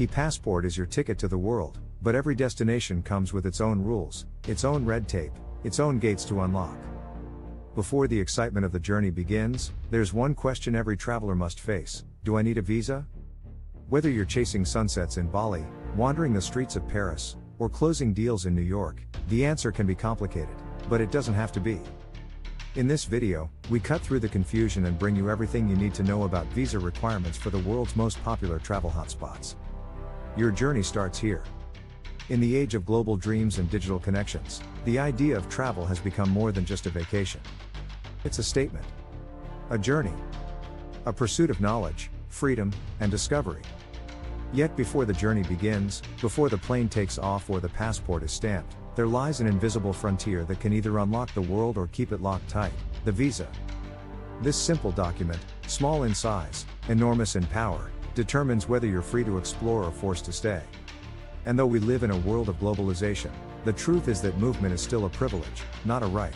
E-passport is your ticket to the world, but every destination comes with its own rules, its own red tape, its own gates to unlock. Before the excitement of the journey begins, there's one question every traveler must face: do I need a visa? Whether you're chasing sunsets in Bali, wandering the streets of Paris, or closing deals in New York, the answer can be complicated, but it doesn't have to be. In this video, we cut through the confusion and bring you everything you need to know about visa requirements for the world's most popular travel hotspots. Your journey starts here. In the age of global dreams and digital connections, the idea of travel has become more than just a vacation. It's a statement. A journey. A pursuit of knowledge, freedom, and discovery. Yet before the journey begins, before the plane takes off or the passport is stamped, there lies an invisible frontier that can either unlock the world or keep it locked tight: the visa. This simple document, small in size, enormous in power, determines whether you're free to explore or forced to stay. And though we live in a world of globalization, the truth is that movement is still a privilege, not a right.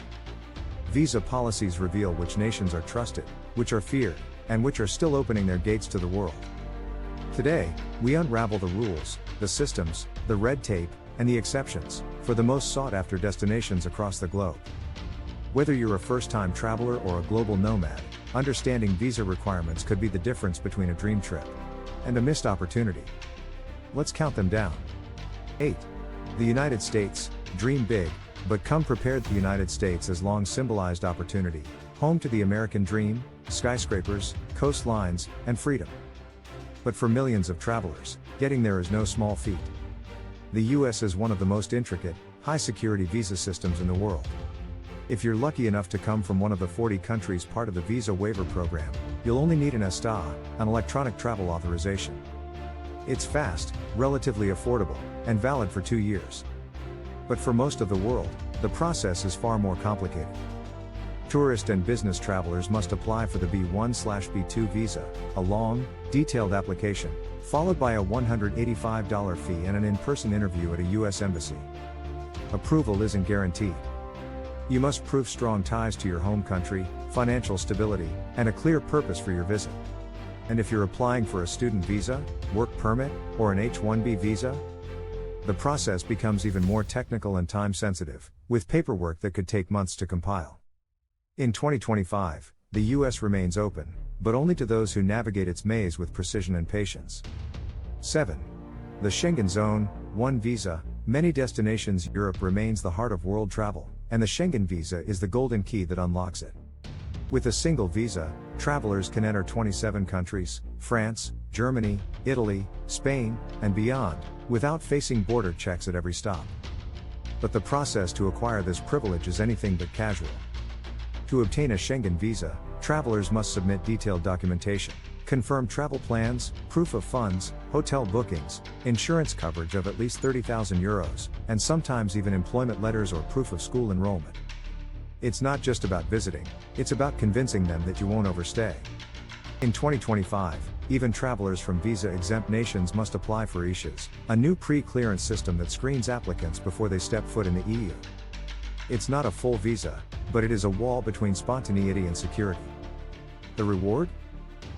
Visa policies reveal which nations are trusted, which are feared, and which are still opening their gates to the world. Today, we unravel the rules, the systems, the red tape, and the exceptions, for the most sought-after destinations across the globe. Whether you're a first-time traveler or a global nomad, understanding visa requirements could be the difference between a dream trip and a missed opportunity. Let's count them down. 8. The United States. Dream big, but come prepared. The United States has long symbolized opportunity, home to the American dream, skyscrapers, coastlines, and freedom. But for millions of travelers, getting there is no small feat. The US is one of the most intricate, high-security visa systems in the world. If you're lucky enough to come from one of the 40 countries part of the visa waiver program, you'll only need an ESTA, an electronic travel authorization. It's fast, relatively affordable, and valid for 2 years. But for most of the world, the process is far more complicated. Tourist and business travelers must apply for the B1/B2 visa, a long, detailed application, followed by a $185 fee and an in-person interview at a US embassy. Approval isn't guaranteed. You must prove strong ties to your home country, financial stability, and a clear purpose for your visit. And if you're applying for a student visa, work permit, or an H-1B visa, the process becomes even more technical and time-sensitive, with paperwork that could take months to compile. In 2025, the US remains open, but only to those who navigate its maze with precision and patience. 7. The Schengen Zone. 1 Visa. Many destinations. Europe remains the heart of world travel, and the Schengen visa is the golden key that unlocks it. With a single visa, travelers can enter 27 countries, France, Germany, Italy, Spain, and beyond, without facing border checks at every stop. But the process to acquire this privilege is anything but casual. To obtain a Schengen visa, travelers must submit detailed documentation, confirm travel plans, proof of funds, hotel bookings, insurance coverage of at least €30,000, and sometimes even employment letters or proof of school enrollment. It's not just about visiting, it's about convincing them that you won't overstay. In 2025, even travelers from visa-exempt nations must apply for ESHAs, a new pre-clearance system that screens applicants before they step foot in the EU. It's not a full visa, but it is a wall between spontaneity and security. The reward?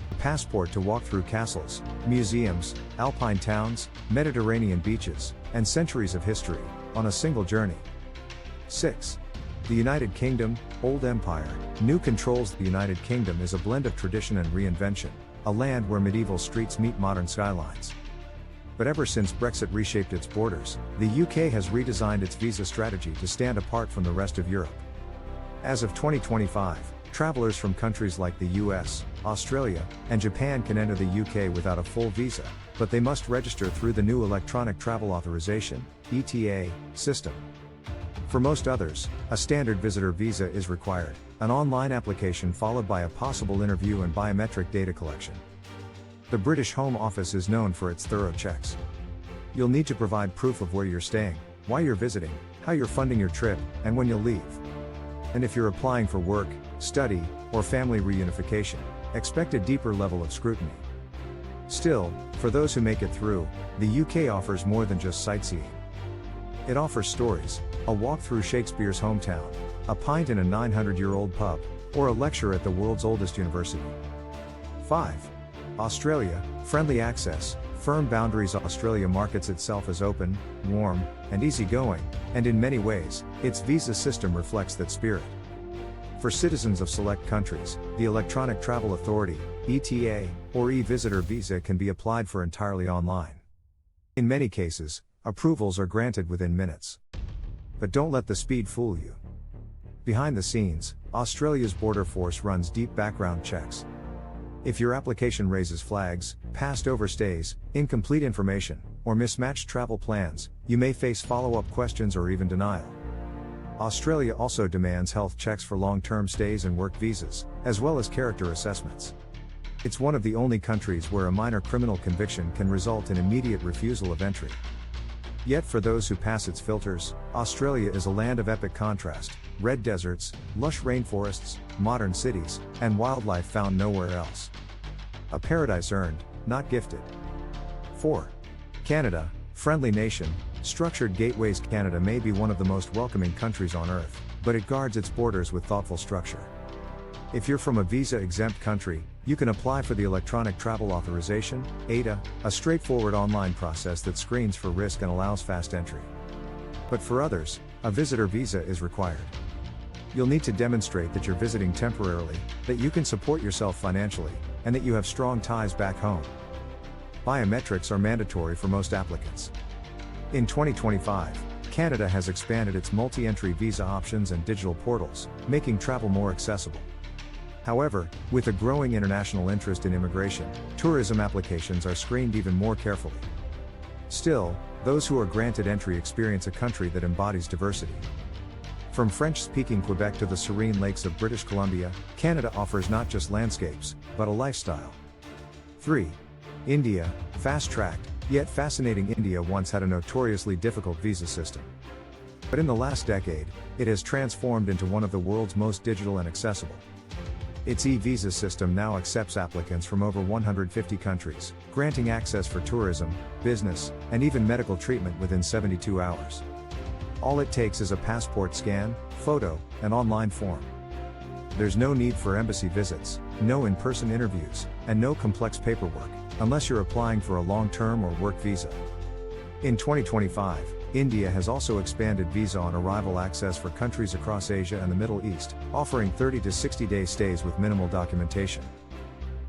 A passport to walk through castles, museums, alpine towns, Mediterranean beaches, and centuries of history, on a single journey. 6. The United Kingdom. Old empire, new controls. The United Kingdom is a blend of tradition and reinvention, a land where medieval streets meet modern skylines. But ever since Brexit reshaped its borders, the UK has redesigned its visa strategy to stand apart from the rest of Europe. As of 2025, travelers from countries like the US, Australia, and Japan can enter the UK without a full visa, but they must register through the new Electronic Travel Authorization (ETA) system. For most others, a standard visitor visa is required, an online application followed by a possible interview and biometric data collection. The British Home Office is known for its thorough checks. You'll need to provide proof of where you're staying, why you're visiting, how you're funding your trip, and when you'll leave. And if you're applying for work, study, or family reunification, expect a deeper level of scrutiny. Still, for those who make it through, the UK offers more than just sightseeing. It offers stories, a walk through Shakespeare's hometown, a pint in a 900-year-old pub, or a lecture at the world's oldest university. 5. Australia, friendly access, firm boundaries. Australia markets itself as open, warm, and easygoing, and in many ways, its visa system reflects that spirit. For citizens of select countries, the Electronic Travel Authority, ETA, or e-visitor visa can be applied for entirely online. In many cases, approvals are granted within minutes. But don't let the speed fool you. Behind the scenes, Australia's border force runs deep background checks. If your application raises flags, past overstays, incomplete information, or mismatched travel plans, you may face follow-up questions or even denial. Australia also demands health checks for long-term stays and work visas, as well as character assessments. It's one of the only countries where a minor criminal conviction can result in immediate refusal of entry. Yet for those who pass its filters, Australia is a land of epic contrast: red deserts, lush rainforests, modern cities, and wildlife found nowhere else. A paradise earned, not gifted. 4. Canada, friendly nation, structured gateways. Canada may be one of the most welcoming countries on earth, but it guards its borders with thoughtful structure. If you're from a visa-exempt country, you can apply for the Electronic Travel Authorization, ETA, a straightforward online process that screens for risk and allows fast entry. But for others, a visitor visa is required. You'll need to demonstrate that you're visiting temporarily, that you can support yourself financially, and that you have strong ties back home. Biometrics are mandatory for most applicants. In 2025, Canada has expanded its multi-entry visa options and digital portals, making travel more accessible. However, with a growing international interest in immigration, tourism applications are screened even more carefully. Still, those who are granted entry experience a country that embodies diversity. From French-speaking Quebec to the serene lakes of British Columbia, Canada offers not just landscapes, but a lifestyle. 3. India, fast-tracked, yet fascinating. India once had a notoriously difficult visa system. But in the last decade, it has transformed into one of the world's most digital and accessible. Its e-visa system now accepts applicants from over 150 countries, granting access for tourism, business, and even medical treatment within 72 hours. All it takes is a passport scan, photo, and online form. There's no need for embassy visits, no in-person interviews, and no complex paperwork, unless you're applying for a long-term or work visa. In 2025, India has also expanded visa on arrival access for countries across Asia and the Middle East, offering 30 to 60-day stays with minimal documentation.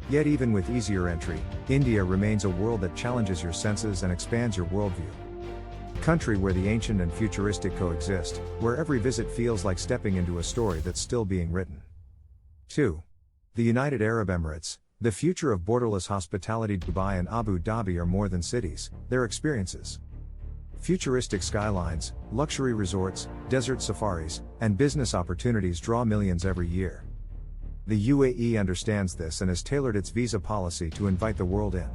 Yet even with easier entry, India remains a world that challenges your senses and expands your worldview. A country where the ancient and futuristic coexist, where every visit feels like stepping into a story that's still being written. 2. The United Arab Emirates. The future of borderless hospitality. Dubai and Abu Dhabi are more than cities, they're experiences. Futuristic skylines, luxury resorts, desert safaris, and business opportunities draw millions every year. The UAE understands this and has tailored its visa policy to invite the world in.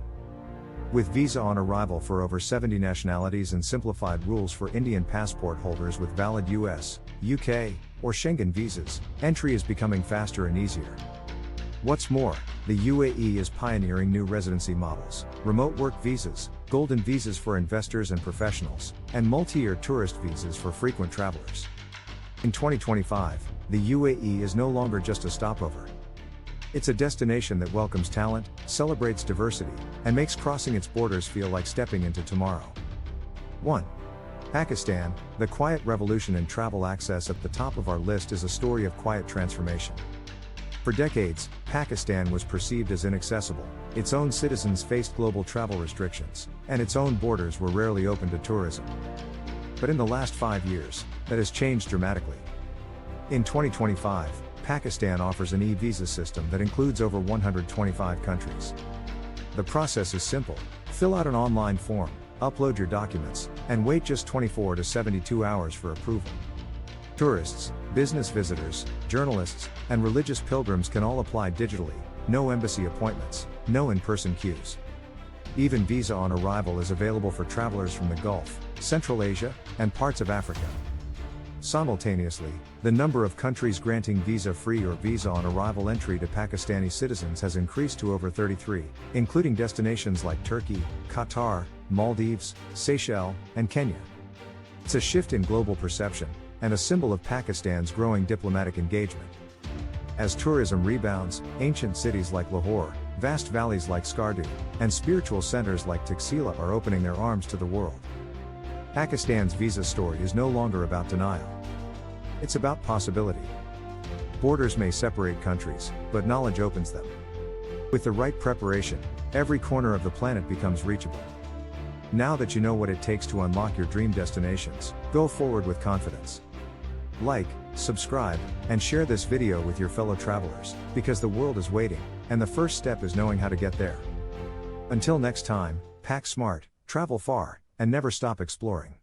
With visa on arrival for over 70 nationalities and simplified rules for Indian passport holders with valid US, UK, or Schengen visas, entry is becoming faster and easier. What's more, the UAE is pioneering new residency models, remote work visas, golden visas for investors and professionals, and multi-year tourist visas for frequent travelers. In 2025, the UAE is no longer just a stopover. It's a destination that welcomes talent, celebrates diversity, and makes crossing its borders feel like stepping into tomorrow. 1. Pakistan, the quiet revolution in travel access. At the top of our list is a story of quiet transformation. For decades, Pakistan was perceived as inaccessible, its own citizens faced global travel restrictions, and its own borders were rarely open to tourism. But in the last 5 years, that has changed dramatically. In 2025, Pakistan offers an e-visa system that includes over 125 countries. The process is simple: fill out an online form, upload your documents, and wait just 24 to 72 hours for approval. Tourists, business visitors, journalists, and religious pilgrims can all apply digitally, no embassy appointments, no in-person queues. Even visa on arrival is available for travelers from the Gulf, Central Asia, and parts of Africa. Simultaneously, the number of countries granting visa-free or visa on arrival entry to Pakistani citizens has increased to over 33, including destinations like Turkey, Qatar, Maldives, Seychelles, and Kenya. It's a shift in global perception, and a symbol of Pakistan's growing diplomatic engagement. As tourism rebounds, ancient cities like Lahore, vast valleys like Skardu, and spiritual centers like Taxila are opening their arms to the world. Pakistan's visa story is no longer about denial. It's about possibility. Borders may separate countries, but knowledge opens them. With the right preparation, every corner of the planet becomes reachable. Now that you know what it takes to unlock your dream destinations, go forward with confidence. Like, subscribe, and share this video with your fellow travelers, because the world is waiting, and the first step is knowing how to get there. Until next time, pack smart, travel far, and never stop exploring.